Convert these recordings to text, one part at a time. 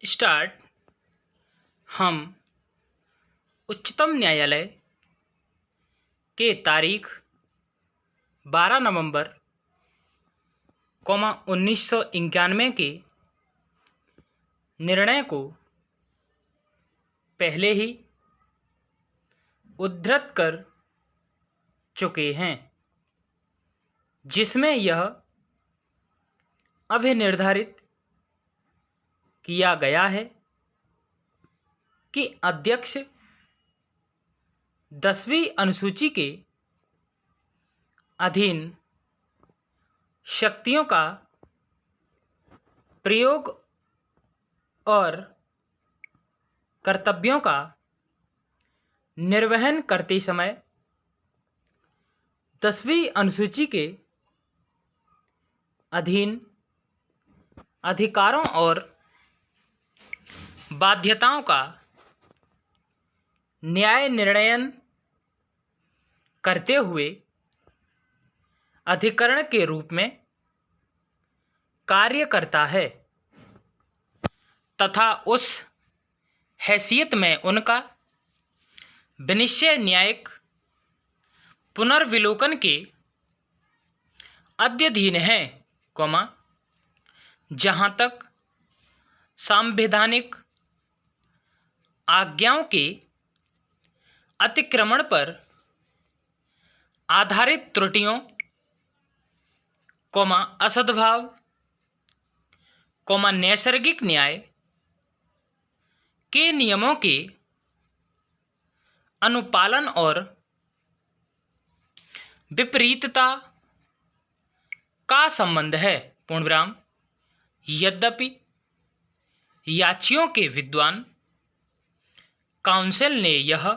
Start. हम उच्चतम न्यायालय के तारीख 12 नवंबर 1991 के निर्णय को पहले ही उद्धृत कर चुके हैं, जिसमें यह अभिनिर्धारित किया गया है कि अध्यक्ष 10वीं अनुसूची के अधीन शक्तियों का प्रयोग और कर्तव्यों का निर्वहन करते समय 10वीं अनुसूची के अधीन अधिकारों और बाध्यताओं का न्याय निर्णयन करते हुए अधिकरण के रूप में कार्य करता है तथा उस हैसियत में उनका विनिश्चय न्यायिक पुनर्विलोकन के अध्ययन है, जहाँ तक संवैधानिक आज्ञाओं के अतिक्रमण पर आधारित त्रुटियों, असद्भाव, नैसर्गिक न्याय के नियमों के अनुपालन और विपरीतता का संबंध है। पूर्णविराम। यद्यपि याचियों के विद्वान काउंसिल ने यह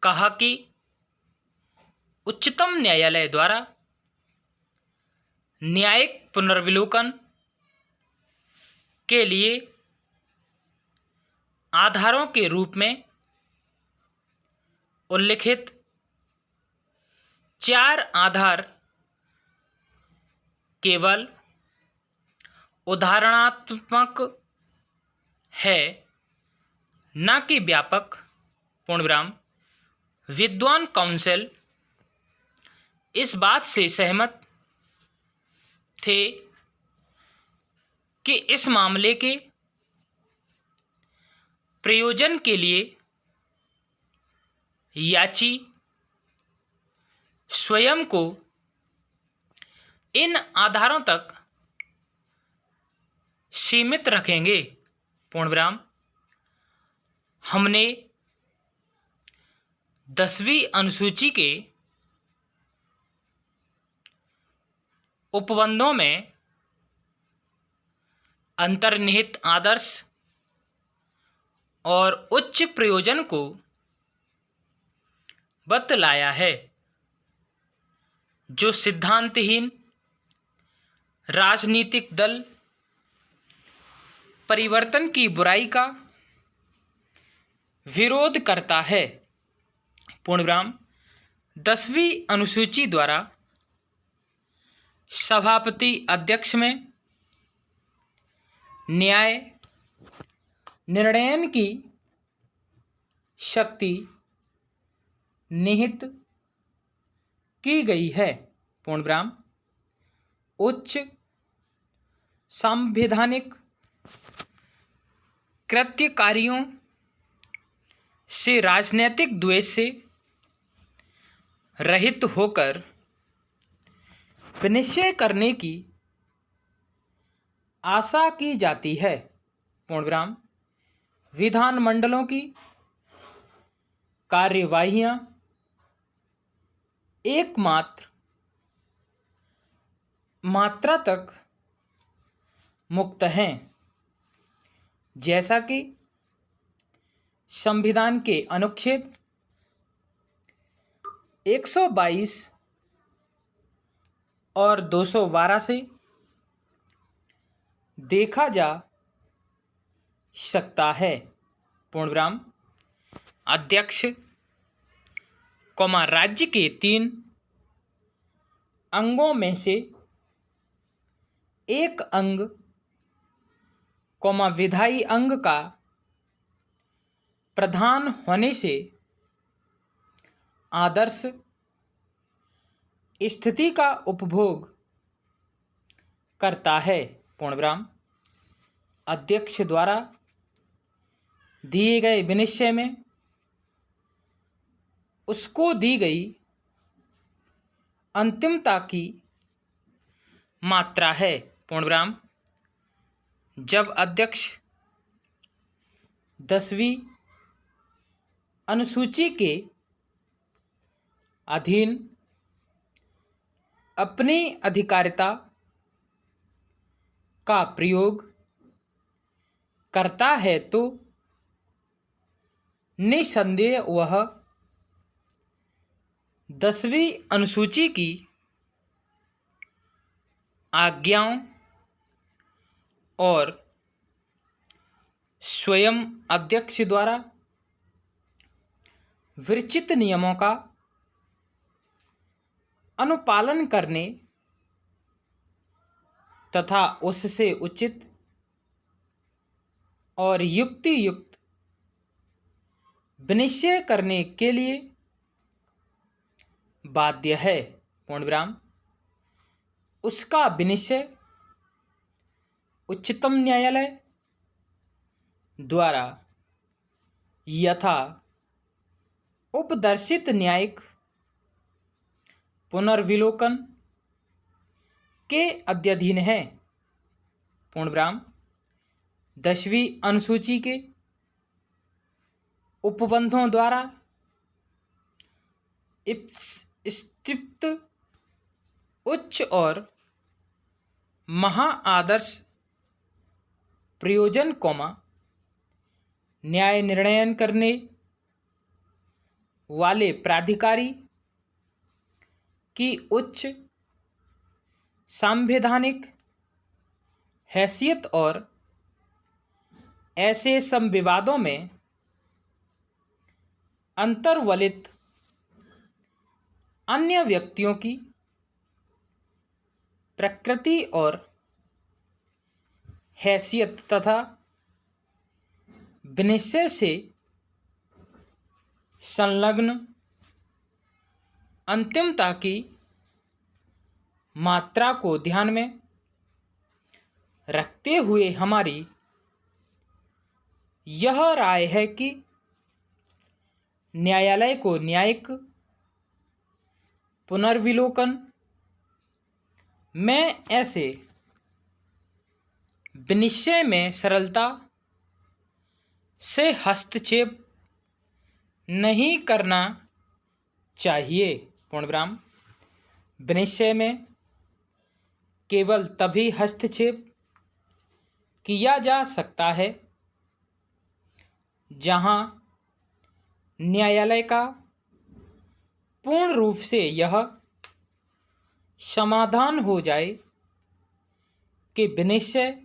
कहा कि उच्चतम न्यायालय द्वारा न्यायिक पुनर्विलोकन के लिए आधारों के रूप में उल्लिखित 4 आधार केवल उदाहरणात्मक है, न कि व्यापक। पूर्णविराम। विद्वान काउंसिल इस बात से सहमत थे कि इस मामले के प्रयोजन के लिए याची स्वयं को इन आधारों तक सीमित रखेंगे। पूर्णविराम। हमने 10वीं अनुसूची के उपबंधों में अंतर्निहित आदर्श और उच्च प्रयोजन को बतलाया है, जो सिद्धांतहीन राजनीतिक दल परिवर्तन की बुराई का विरोध करता है। पूर्णविराम। 10वीं अनुसूची द्वारा सभापति अध्यक्ष में न्याय निर्णयन की शक्ति निहित की गई है। पूर्णविराम। उच्च संवैधानिक कृत्यकारियों से राजनीतिक द्वेष से रहित होकर विनिश्चय करने की आशा की जाती है। पूर्णविराम। विधानमंडलों की कार्यवाहियां एकमात्र मात्रा तक मुक्त हैं, जैसा कि संविधान के अनुच्छेद 122 और 212 से देखा जा सकता है। पूर्णविराम। अध्यक्ष राज्य के 3 अंगों में से एक अंग विधायी अंग का प्रधान होने से आदर्श स्थिति का उपभोग करता है। पूर्णविराम। अध्यक्ष द्वारा दिए गए विनिश्चय में उसको दी गई अंतिमता की मात्रा है। पूर्णविराम। जब अध्यक्ष 10वीं अनुसूची के अधीन अपनी अधिकारिता का प्रयोग करता है तो निसंदेह वह 10वीं अनुसूची की आज्ञाओं और स्वयं अध्यक्ष द्वारा विरचित नियमों का अनुपालन करने तथा उससे उचित और युक्ति युक्त विनिश्चय करने के लिए बाध्य है। पूर्णविराम। उसका विनिश्चय उच्चतम न्यायालय द्वारा यथा उपदर्शित न्यायिक पुनर्विलोकन के अध्ययन है। पूर्णविराम। 10वीं अनुसूची के उपबंधों द्वारा स्थित उच्च और महाआदर्श प्रयोजन न्याय निर्णयन करने वाले प्राधिकारी की उच्च संवैधानिक हैसियत और ऐसे संविवादों में अंतर्वलित अन्य व्यक्तियों की प्रकृति और हैसियत तथा विनिश्चय से संलग्न अंतिमता की मात्रा को ध्यान में रखते हुए हमारी यह राय है कि न्यायालय को न्यायिक पुनर्विलोकन में ऐसे विनिश्चय में सरलता से हस्तक्षेप नहीं करना चाहिए। पूर्णविराम। विनिश्चय में केवल तभी हस्तक्षेप किया जा सकता है जहां न्यायालय का पूर्ण रूप से यह समाधान हो जाए कि विनिश्चय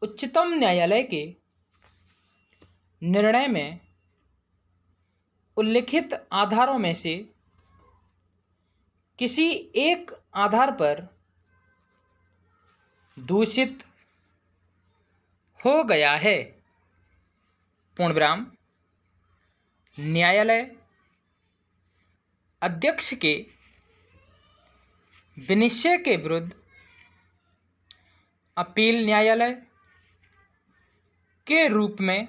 उच्चतम न्यायालय के निर्णय में उल्लिखित आधारों में से किसी एक आधार पर दूषित हो गया है। पूर्णविराम। न्यायालय अध्यक्ष के विनिश्चय के विरुद्ध अपील न्यायालय के रूप में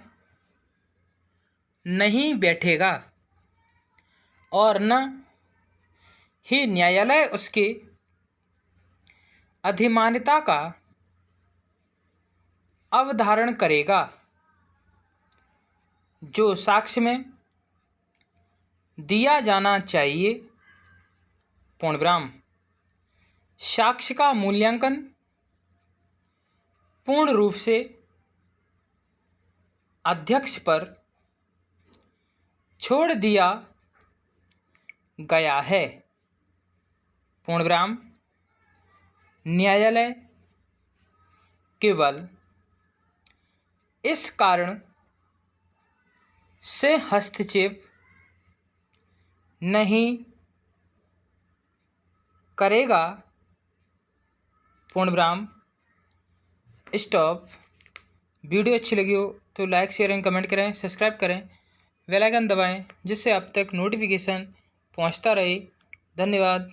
नहीं बैठेगा और न ही न्यायालय उसके अधिमान्यता का अवधारण करेगा जो साक्ष्य में दिया जाना चाहिए। पूर्णविराम। साक्ष्य का मूल्यांकन पूर्ण रूप से अध्यक्ष पर छोड़ दिया गया है। पूर्णविराम। न्यायालय केवल इस कारण से हस्तक्षेप नहीं करेगा। पूर्णविराम। स्टॉप। वीडियो अच्छी लगी हो तो लाइक शेयर एंड कमेंट करें, सब्सक्राइब करें, बेल आइकन दबाएं जिससे आप तक नोटिफिकेशन पहुंचता रहे। धन्यवाद।